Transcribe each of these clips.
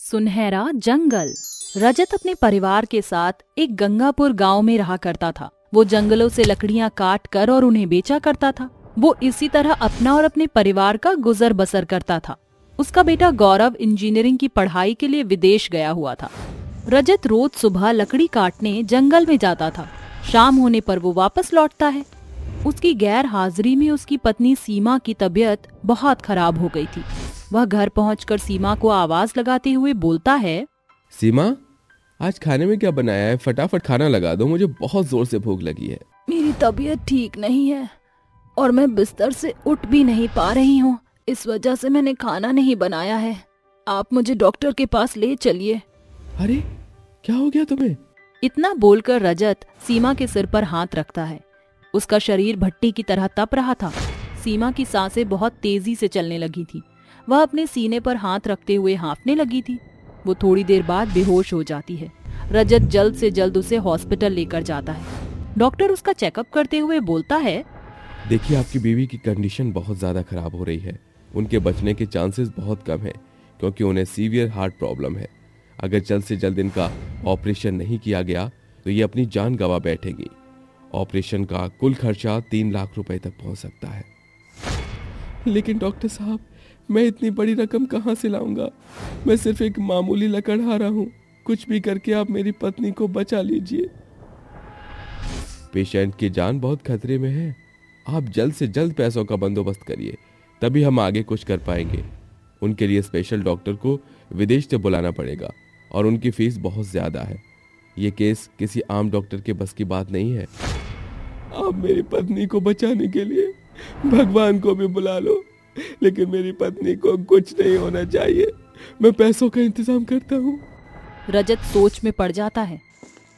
सुनहरा जंगल। रजत अपने परिवार के साथ एक गंगापुर गांव में रहा करता था। वो जंगलों से लकड़ियां काट कर और उन्हें बेचा करता था। वो इसी तरह अपना और अपने परिवार का गुजर बसर करता था। उसका बेटा गौरव इंजीनियरिंग की पढ़ाई के लिए विदेश गया हुआ था। रजत रोज सुबह लकड़ी काटने जंगल में जाता था। शाम होने पर वो वापस लौटता है। उसकी गैर हाजिरी में उसकी पत्नी सीमा की तबीयत बहुत खराब हो गई थी। वह घर पहुंचकर सीमा को आवाज लगाते हुए बोलता है, सीमा, आज खाने में क्या बनाया है? फटाफट खाना लगा दो, मुझे बहुत जोर से भूख लगी है। मेरी तबीयत ठीक नहीं है और मैं बिस्तर से उठ भी नहीं पा रही हूँ। इस वजह से मैंने खाना नहीं बनाया है। आप मुझे डॉक्टर के पास ले चलिए। अरे, क्या हो गया तुम्हें? इतना बोलकर रजत सीमा के सिर पर हाथ रखता है। उसका शरीर भट्टी की तरह तप रहा था। सीमा की सांसें बहुत तेजी से चलने लगी थी। वह अपने सीने पर हाथ रखते हुए हाँफने लगी थी। वो थोड़ी देर बाद बेहोश हो जाती है। रजत जल्द से जल्द उसे हॉस्पिटल लेकर जाता है। डॉक्टर उसका चेकअप करते हुए बोलता है, देखिए, आपकी बीवी की कंडीशन बहुत ज्यादा खराब हो रही है। उनके बचने के चांसेस बहुत कम है क्योंकि उन्हें सीवियर हार्ट प्रॉब्लम है। अगर जल्द से जल्द इनका ऑपरेशन नहीं किया गया तो ये अपनी जान गंवा बैठेंगी। ऑपरेशन का कुल खर्चा 3 लाख रुपए तक पहुंच सकता है। लेकिन डॉक्टर साहब, मैं इतनी बड़ी रकम कहां से लाऊंगा? मैं सिर्फ एक मामूली लकड़हारा हूं। कुछ भी करके आप मेरी पत्नी को बचा लीजिए। पेशेंट की जान बहुत खतरे में है। आप जल्द से जल्द पैसों का बंदोबस्त करिए, तभी हम आगे कुछ कर पाएंगे। उनके लिए स्पेशल डॉक्टर को विदेश से बुलाना पड़ेगा और उनकी फीस बहुत ज्यादा है। ये केस किसी आम डॉक्टर के बस की बात नहीं है। आप मेरी पत्नी को बचाने के लिए भगवान को भी बुला लो, लेकिन मेरी पत्नी को कुछ नहीं होना चाहिए। मैं पैसों का इंतजाम करता हूँ। रजत सोच में पड़ जाता है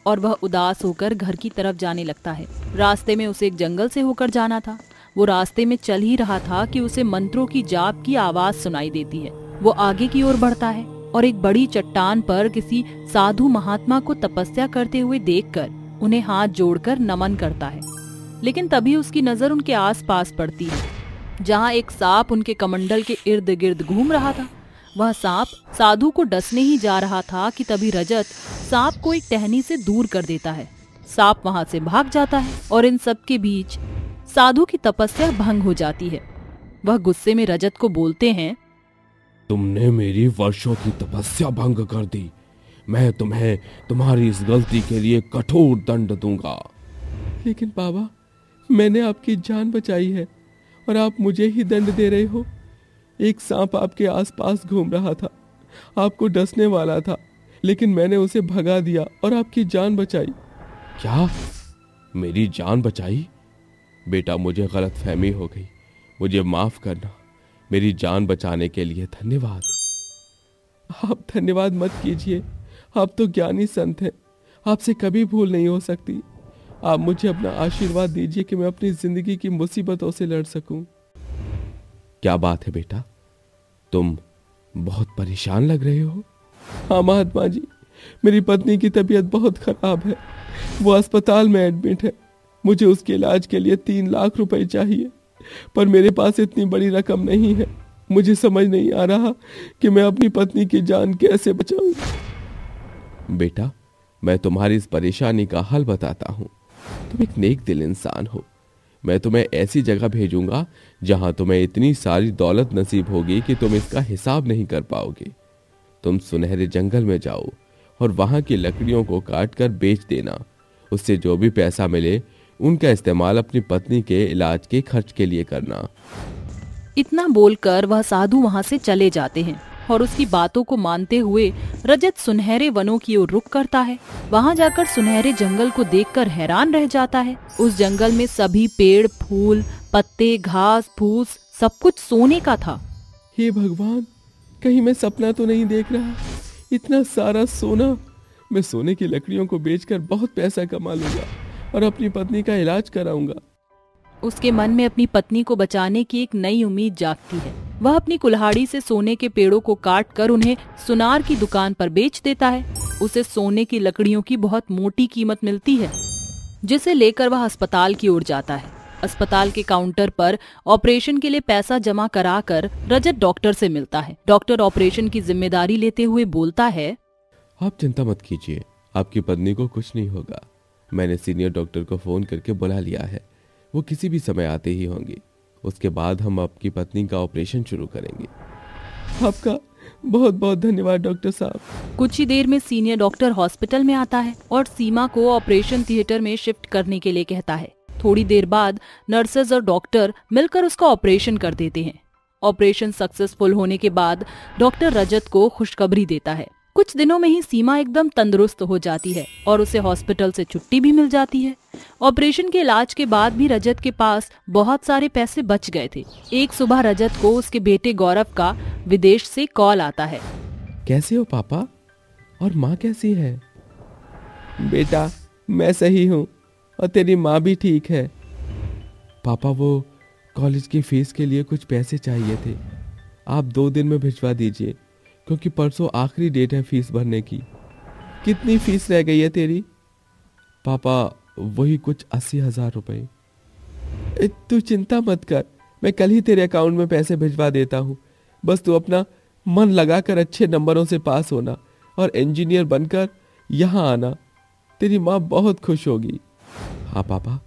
और वह उदास होकर घर की तरफ जाने लगता है। रास्ते में उसे एक जंगल से होकर जाना था। वो रास्ते में चल ही रहा था कि उसे मंत्रों की जाप की आवाज सुनाई देती है। वो आगे की ओर बढ़ता है और एक बड़ी चट्टान पर किसी साधु महात्मा को तपस्या करते हुए देखकर उन्हें हाथ जोड़कर नमन करता है। लेकिन तभी उसकी नजर उनके आसपास पड़ती है, जहाँ एक सांप उनके कमंडल के इर्द गिर्द घूम रहा था। वह सांप साधु को डसने ही जा रहा था कि तभी रजत सांप को एक टहनी से दूर कर देता है। सांप वहां से भाग जाता है और इन सब के बीच साधु की तपस्या भंग हो जाती है। वह गुस्से में रजत को बोलते हैं, तुमने मेरी वर्षों की तपस्या भंग कर दी। मैं तुम्हें तुम्हारी इस गलती के लिए कठोर दंड दूंगा। लेकिन बाबा, मैंने आपकी जान बचाई है और आप मुझे ही दंड दे रहे हो। एक सांप आपके आसपास घूम रहा था, आपको डसने वाला था, लेकिन मैंने उसे भगा दिया और आपकी जान बचाई। क्या? मेरी जान बचाई? बेटा, मुझे गलतफहमी हो गई, मुझे माफ करना। मेरी जान बचाने के लिए धन्यवाद। आप धन्यवाद मत कीजिए, आप तो ज्ञानी संत हैं, आपसे कभी भूल नहीं हो सकती। आप मुझे अपना आशीर्वाद दीजिए कि मैं अपनी जिंदगी की मुसीबतों से लड़ सकूं। क्या बात है बेटा, तुम बहुत परेशान लग रहे हो। हाँ महात्मा जी, मेरी पत्नी की तबीयत बहुत खराब है। वो अस्पताल में एडमिट है। मुझे उसके इलाज के लिए 3 लाख रुपए चाहिए, पर मेरे पास इतनी बड़ी रकम नहीं है। मुझे समझ नहीं आ रहा कि मैं अपनी पत्नी की जान कैसे बचाऊं। बेटा, मैं तुम्हारी इस परेशानी का हल बताता हूँ। तुम एक नेक दिल इंसान हो। मैं तुम्हें ऐसी जगह भेजूंगा जहां तुम्हें इतनी सारी दौलत नसीब होगी कि तुम इसका हिसाब नहीं कर पाओगे। तुम सुनहरे जंगल में जाओ और वहां की लकड़ियों को काट कर बेच देना। उससे जो भी पैसा मिले उनका इस्तेमाल अपनी पत्नी के इलाज के खर्च के लिए करना। इतना बोलकर वह साधु वहां से चले जाते हैं और उसकी बातों को मानते हुए रजत सुनहरे वनों की ओर रुख करता है। वहां जाकर सुनहरे जंगल को देखकर हैरान रह जाता है। उस जंगल में सभी पेड़, फूल, पत्ते, घास फूस सब कुछ सोने का था। हे भगवान, कहीं मैं सपना तो नहीं देख रहा? इतना सारा सोना! मैं सोने की लकड़ियों को बेचकर बहुत पैसा कमा लूंगा और अपनी पत्नी का इलाज कराऊंगा। उसके मन में अपनी पत्नी को बचाने की एक नई उम्मीद जागती है। वह अपनी कुल्हाड़ी से सोने के पेड़ों को काट कर उन्हें सुनार की दुकान पर बेच देता है। उसे सोने की लकड़ियों की बहुत मोटी कीमत मिलती है, जिसे लेकर वह अस्पताल की ओर जाता है। अस्पताल के काउंटर पर ऑपरेशन के लिए पैसा जमा कराकर रजत डॉक्टर से मिलता है। डॉक्टर ऑपरेशन की जिम्मेदारी लेते हुए बोलता है, आप चिंता मत कीजिए, आपकी पत्नी को कुछ नहीं होगा। मैंने सीनियर डॉक्टर को फोन करके बुला लिया है, वो किसी भी समय आते ही होंगे। उसके बाद हम आपकी पत्नी का ऑपरेशन शुरू करेंगे। आपका बहुत बहुत धन्यवाद डॉक्टर साहब। कुछ ही देर में सीनियर डॉक्टर हॉस्पिटल में आता है और सीमा को ऑपरेशन थिएटर में शिफ्ट करने के लिए कहता है। थोड़ी देर बाद नर्सेज और डॉक्टर मिलकर उसका ऑपरेशन कर देते हैं। ऑपरेशन सक्सेसफुल होने के बाद डॉक्टर रजत को खुशखबरी देता है। कुछ दिनों में ही सीमा एकदम तंदुरुस्त हो जाती है और उसे हॉस्पिटल से छुट्टी भी मिल जाती है। ऑपरेशन के इलाज के बाद भी रजत के पास बहुत सारे पैसे बच गए थे। एक सुबह रजत को उसके बेटे गौरव का विदेश से कॉल आता है। कैसे हो पापा, और माँ कैसी है? बेटा मैं सही हूँ और तेरी माँ भी ठीक है। पापा वो कॉलेज की फीस के लिए कुछ पैसे चाहिए थे, आप 2 दिन में भिजवा दीजिए क्योंकि परसों आखिरी डेट है फीस भरने की। कितनी फीस रह गई है तेरी? पापा वही कुछ 80,000 रुपए। तू चिंता मत कर, मैं कल ही तेरे अकाउंट में पैसे भिजवा देता हूँ। बस तू अपना मन लगाकर अच्छे नंबरों से पास होना और इंजीनियर बनकर यहाँ आना, तेरी माँ बहुत खुश होगी। हाँ पापा,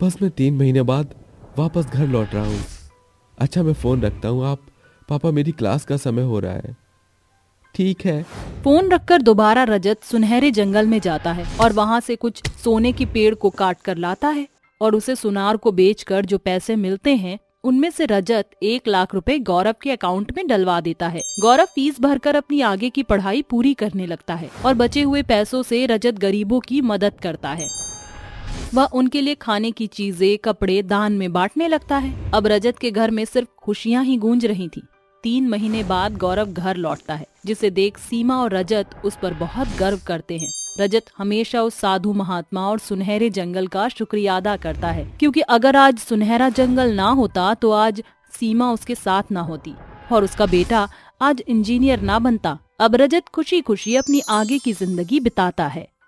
बस मैं 3 महीने बाद वापस घर लौट रहा हूँ। अच्छा मैं फोन रखता हूँ, आप पापा मेरी क्लास का समय हो रहा है। ठीक है। फोन रखकर दोबारा रजत सुनहरे जंगल में जाता है और वहाँ से कुछ सोने की पेड़ को काट कर लाता है और उसे सुनार को बेचकर जो पैसे मिलते हैं उनमें से रजत 1 लाख रुपए गौरव के अकाउंट में डलवा देता है। गौरव फीस भरकर अपनी आगे की पढ़ाई पूरी करने लगता है और बचे हुए पैसों से रजत गरीबों की मदद करता है। वह उनके लिए खाने की चीजें, कपड़े दान में बांटने लगता है। अब रजत के घर में सिर्फ खुशियां ही गूंज रही थी। 3 महीने बाद गौरव घर लौटता है, जिसे देख सीमा और रजत उस पर बहुत गर्व करते हैं। रजत हमेशा उस साधु महात्मा और सुनहरे जंगल का शुक्रिया अदा करता है, क्योंकि अगर आज सुनहरा जंगल ना होता तो आज सीमा उसके साथ ना होती और उसका बेटा आज इंजीनियर ना बनता। अब रजत खुशी खुशी अपनी आगे की जिंदगी बिताता है।